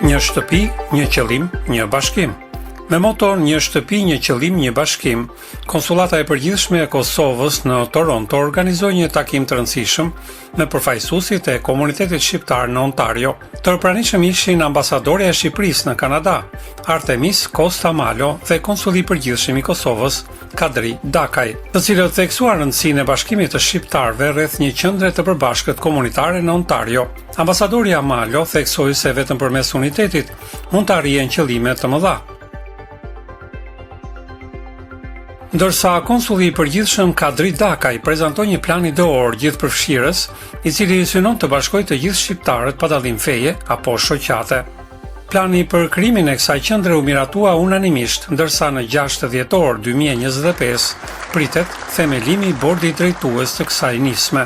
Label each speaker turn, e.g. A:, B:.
A: Një shtëpi, një qëllim, një bashkim. Me moton një shtëpi, një qëllim, një bashkim, Konsullata e Përgjithshme e Kosovës në Toronto organizoi një takim të rëndësishëm me përfaqësuesit e komunitetit shqiptar në Ontario. Të pranishëm ishin ambasadorja e Shqipërisë në Kanada, Artemis Costa Malo dhe Konsulli i Përgjithshëm i Kosovës, Kadri Dakaj, të cilët theksuan rëndësinë e bashkimit të shqiptarëve rreth një qendre të përbashkët komunitare në Ontario. Ambasadorja Malo theksoi se vetëm përmes unitetit mund të arrihen qëllime të mëdha. Ndërsa konsulli i përgjithshëm Kadri Dakaj prezantoi një plan ideor gjithëpërfshirës, i cili synon të bashkojë të gjithë shqiptarët pa dallim feje apo shoqate. Plani për krijimin e kësaj qendre u miratua unanimisht, ndërsa në 6 dhjetor 2025 pritet themelimi i bordit drejtues të kësaj nisme.